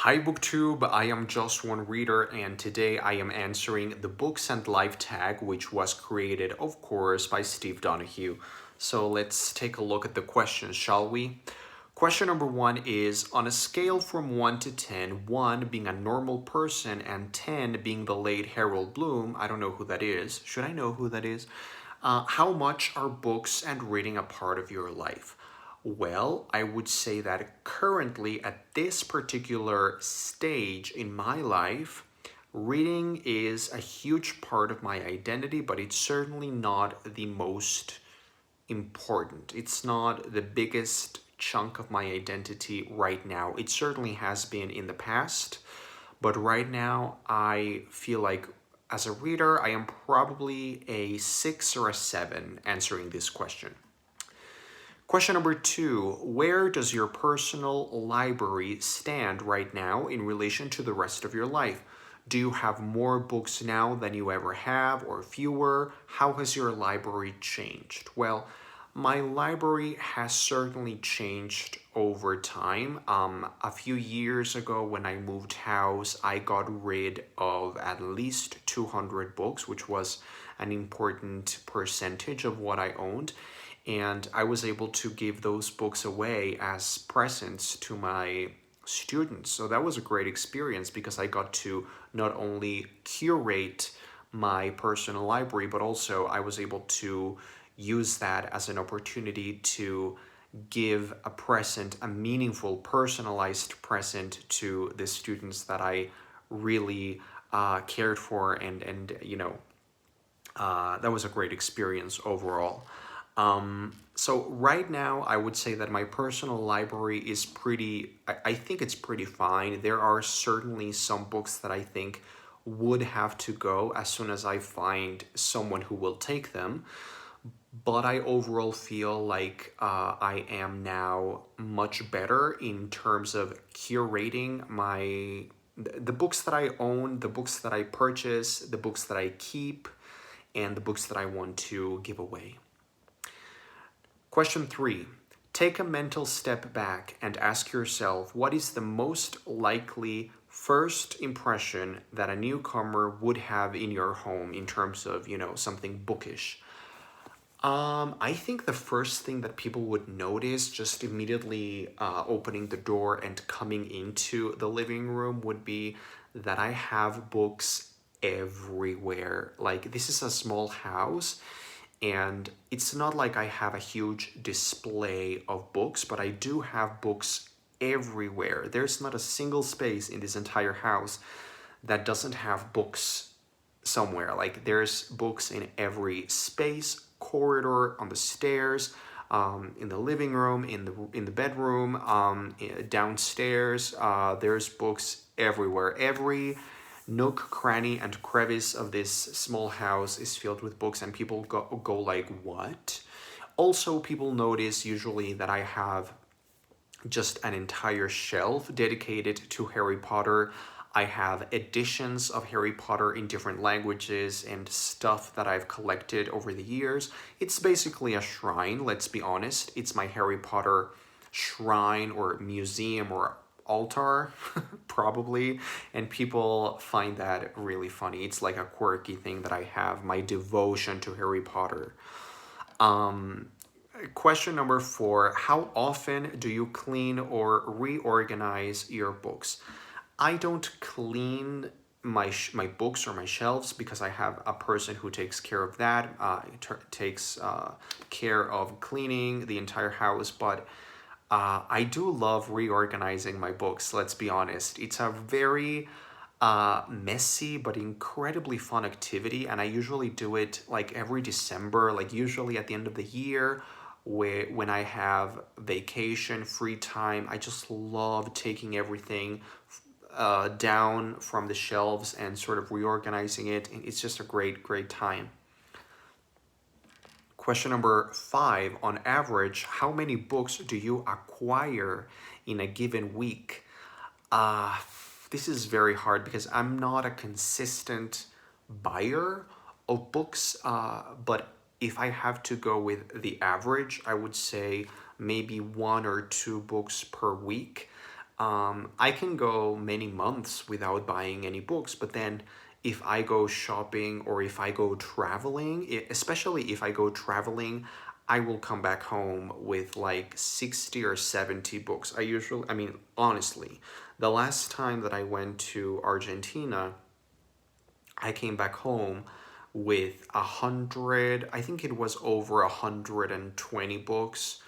Hi BookTube, I am just one reader and today I am answering the Books and Life tag, which was created of course by Steve Donoghue. So let's take a look at the questions, shall we? Question number 1 is, on a scale from 1 to 10, 1 being a normal person and 10 being the late Harold Bloom, I don't know who that is, should I know who that is? How much are books and reading a part of your life? Well, I would say that currently at this particular stage in my life, reading is a huge part of my identity, but it's certainly not the most important. It's not the biggest chunk of my identity right now. It certainly has been in the past, but right now I feel like as a reader, I am probably a 6 or a 7 answering this question. Question number 2, where does your personal library stand right now in relation to the rest of your life? Do you have more books now than you ever have or fewer? How has your library changed? Well, my library has certainly changed over time. A few years ago when I moved house, I got rid of at least 200 books, which was an important percentage of what I owned. And I was able to give those books away as presents to my students. So that was a great experience because I got to not only curate my personal library, but also I was able to use that as an opportunity to give a present, a meaningful, personalized present to the students that I really cared for, and that was a great experience overall. So right now, I would say that my personal library is I think it's pretty fine. There are certainly some books that I think would have to go as soon as I find someone who will take them. But I overall feel like I am now much better in terms of curating the books that I own, the books that I purchase, the books that I keep, and the books that I want to give away. Question 3. Take a mental step back and ask yourself, what is the most likely first impression that a newcomer would have in your home in terms of, something bookish? I think the first thing that people would notice just immediately opening the door and coming into the living room would be that I have books everywhere. Like, this is a small house, and it's not like I have a huge display of books, but I do have books everywhere. There's not a single space in this entire house that doesn't have books somewhere. Like, there's books in every space, corridor, on the stairs, in the living room, in the bedroom, downstairs. There's books everywhere. Every nook, cranny, and crevice of this small house is filled with books, and people go like, what? Also, people notice usually that I have just an entire shelf dedicated to Harry Potter. I have editions of Harry Potter in different languages and stuff that I've collected over the years. It's basically a shrine, let's be honest. It's my Harry Potter shrine or museum or altar, probably, and people find that really funny. It's like a quirky thing that I have, my devotion to Harry Potter. Question number 4, how often do you clean or reorganize your books? I don't clean my books or my shelves because I have a person who takes care of that, takes care of cleaning the entire house, but I do love reorganizing my books, let's be honest. It's a very messy but incredibly fun activity, and I usually do it like every December, like usually at the end of the year, when I have vacation, free time. I just love taking everything down from the shelves and sort of reorganizing it, and it's just a great time. Question number 5, on average, how many books do you acquire in a given week? This is very hard because I'm not a consistent buyer of books, but if I have to go with the average, I would say maybe 1 or 2 books per week. I can go many months without buying any books, but then if I go shopping or if I go traveling, especially if I go traveling, I will come back home with like 60 or 70 books. I mean, honestly, the last time that I went to Argentina, I came back home with 100, I think it was over 120 books.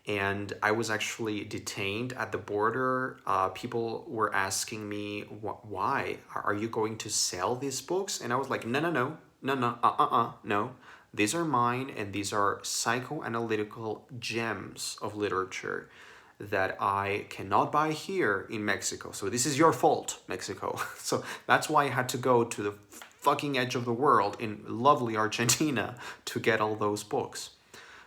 And I was actually detained at the border. People were asking me, why? Are you going to sell these books? And I was like, no, no, no, no, no, no. These are mine, and these are psychoanalytical gems of literature that I cannot buy here in Mexico. So this is your fault, Mexico. So that's why I had to go to the fucking edge of the world in lovely Argentina to get all those books.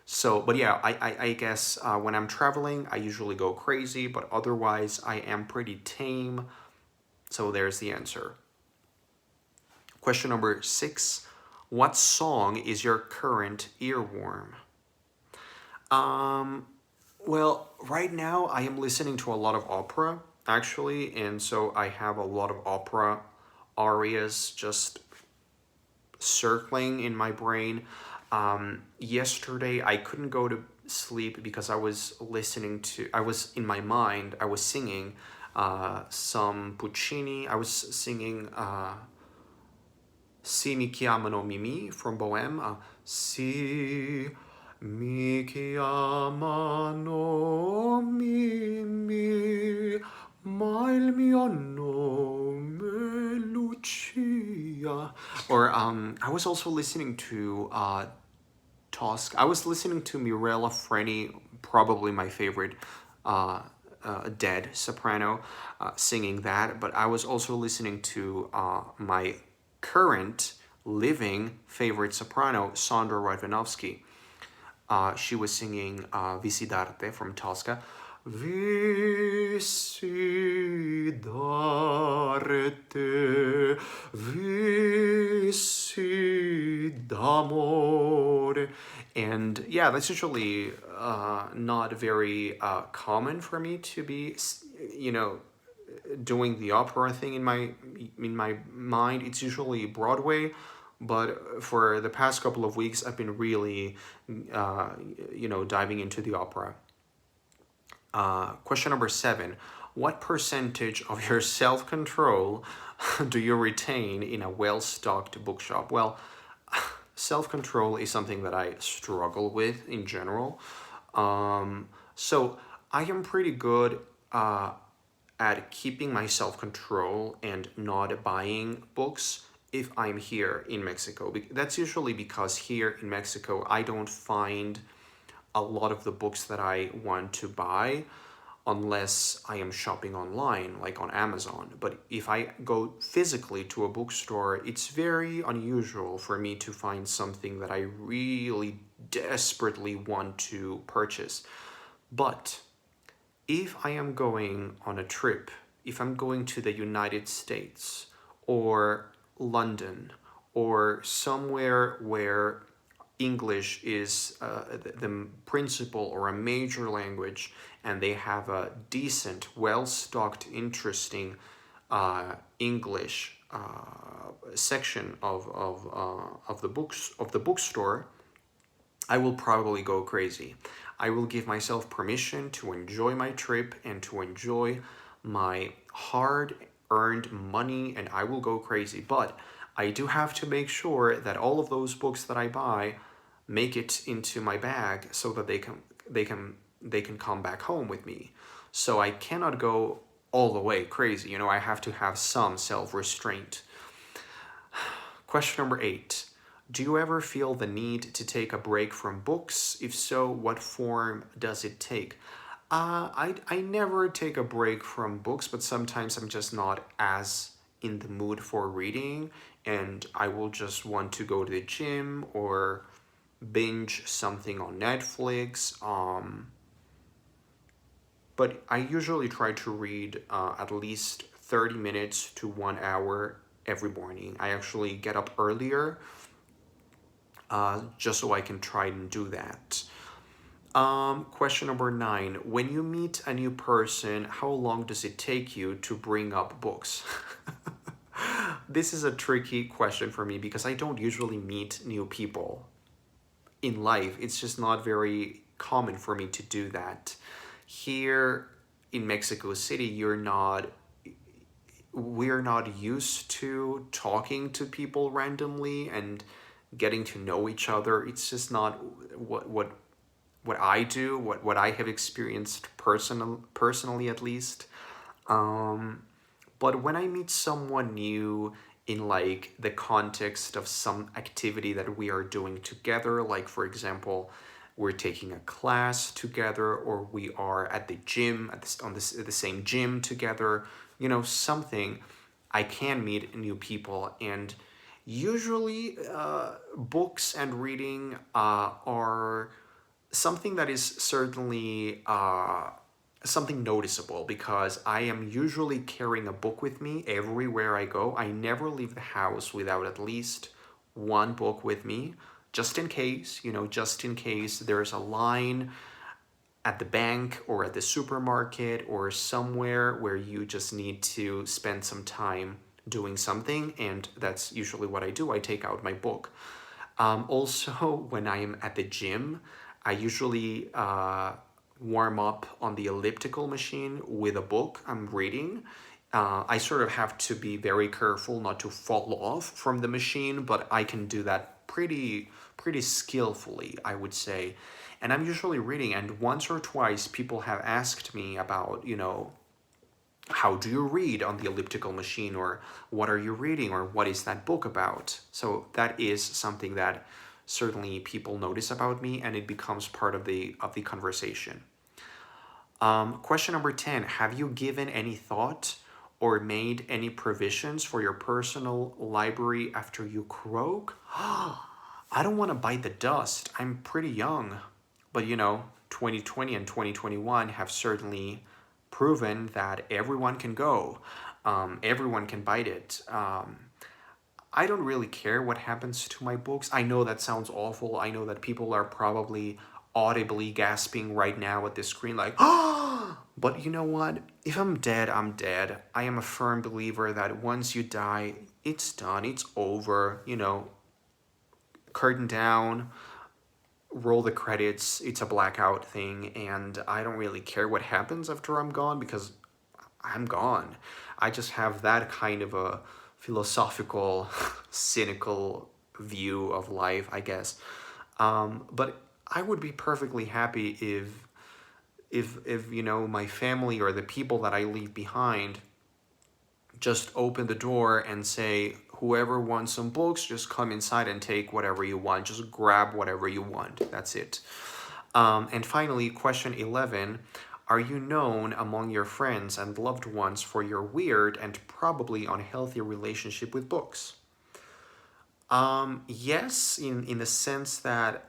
So, but yeah, I guess when I'm traveling, I usually go crazy, but otherwise I am pretty tame. So there's the answer. Question number 6. What song is your current earworm? Um, well, right now I am listening to a lot of opera, actually, and so I have a lot of opera arias just circling in my brain. Yesterday I couldn't go to sleep because I was in my mind, I was singing some Puccini. I was singing Si mi chiamano Mimi from Bohème. Si mi chiamano Mimi, ma il mio nome Lucia. Or I was also listening to Tosca. I was listening to Mirella Freni, probably my favorite dead soprano, singing that. But I was also listening to my current living favorite soprano, Sandra Radvanovsky. She was singing Visidarte from Tosca. Visidarte, visidamore. And yeah, that's usually not very common for me to be, doing the opera thing in my mind. It's usually Broadway, but for the past couple of weeks, I've been really, diving into the opera. Question number 7. What percentage of your self-control do you retain in a well-stocked bookshop? Well, self-control is something that I struggle with in general. So I am pretty good at keeping my self-control and not buying books if I'm here in Mexico. That's usually because here in Mexico, I don't find a lot of the books that I want to buy unless I am shopping online, like on Amazon. But if I go physically to a bookstore, it's very unusual for me to find something that I really desperately want to purchase. But if I am going on a trip, if I'm going to the United States or London or somewhere where English is the principal or a major language, and they have a decent, well-stocked, interesting English section of the bookstore, I will probably go crazy. I will give myself permission to enjoy my trip and to enjoy my hard-earned money, and I will go crazy. But I do have to make sure that all of those books that I buy make it into my bag so that they can come back home with me. So I cannot go all the way crazy. I have to have some self-restraint. Question number 8. Do you ever feel the need to take a break from books? If so, what form does it take? I never take a break from books, but sometimes I'm just not as in the mood for reading, and I will just want to go to the gym or binge something on Netflix. But I usually try to read at least 30 minutes to 1 hour every morning. I actually get up earlier just so I can try and do that. Question number 9. When you meet a new person, how long does it take you to bring up books? This is a tricky question for me because I don't usually meet new people in life. It's just not very common for me to do that. Here in Mexico City, we're not used to talking to people randomly and getting to know each other. It's just not what I do, what I have experienced personally at least. But when I meet someone new in like the context of some activity that we are doing together, like for example, we're taking a class together, or we are at the gym at the same gym together, something, I can meet new people. And usually, books and reading are something that is certainly something noticeable, because I am usually carrying a book with me everywhere I go. I never leave the house without at least one book with me, just in case, just in case there's a line at the bank or at the supermarket or somewhere where you just need to spend some time doing something. And that's usually what I do. I take out my book. Also, when I am at the gym, I usually warm up on the elliptical machine with a book I'm reading. I sort of have to be very careful not to fall off from the machine, but I can do that pretty skillfully, I would say. And I'm usually reading, and once or twice people have asked me about, how do you read on the elliptical machine, or what are you reading, or what is that book about? So that is something that certainly people notice about me, and it becomes part of the conversation. Question number 10. Have you given any thought or made any provisions for your personal library after you croak? I don't want to bite the dust. I'm pretty young. But 2020 and 2021 have certainly proven that everyone can go. Everyone can bite it. I don't really care what happens to my books. I know that sounds awful. I know that people are probably audibly gasping right now at the screen like, oh! But you know what? If I'm dead, I'm dead. I am a firm believer that once you die, it's done. It's over. Curtain down, roll the credits. It's a blackout thing. And I don't really care what happens after I'm gone, because I'm gone. I just have that kind of a philosophical, cynical view of life, I guess. But I would be perfectly happy if my family or the people that I leave behind just open the door and say, whoever wants some books, just come inside and take whatever you want. Just grab whatever you want. That's it. And finally, question 11. Are you known among your friends and loved ones for your weird and probably unhealthy relationship with books? Yes, in the sense that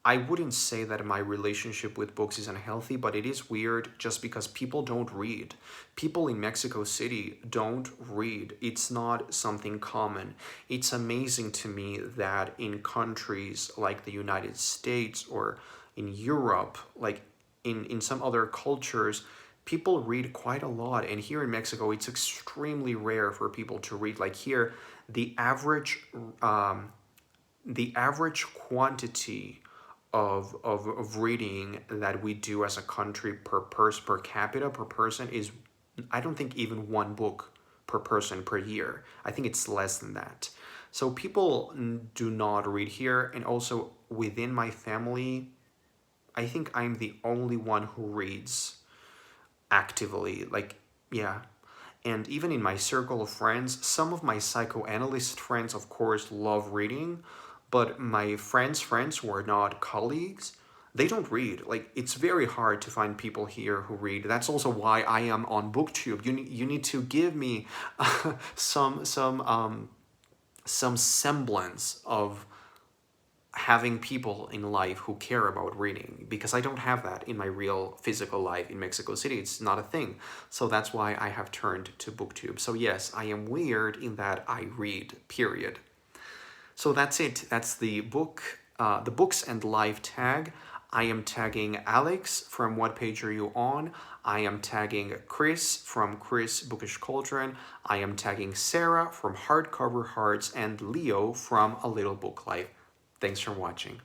I wouldn't say that my relationship with books is unhealthy, but it is weird just because people don't read. People in Mexico City don't read. It's not something common. It's amazing to me that in countries like the United States or in Europe, like in some other cultures, people read quite a lot. And here in Mexico, it's extremely rare for people to read. Like here, the average quantity of reading that we do as a country per capita per person is, I don't think, even one book per person per year. I think it's less than that. So people do not read here. And also within my family, I think I'm the only one who reads actively. Like, yeah. And even in my circle of friends, some of my psychoanalyst friends, of course, love reading, but my friends' friends who are not colleagues, they don't read. Like, it's very hard to find people here who read. That's also why I am on BookTube. You need to give me some semblance of having people in life who care about reading, because I don't have that in my real physical life in Mexico City. It's not a thing. So that's why I have turned to BookTube. So yes, I am weird in that I read, period. So that's it. That's the books and life tag. I am tagging Alex from What Page Are You On? I am tagging Chris from Chris Bookish Cauldron. I am tagging Sarah from Hardcover Hearts and Leo from A Little Book Life. Thanks for watching.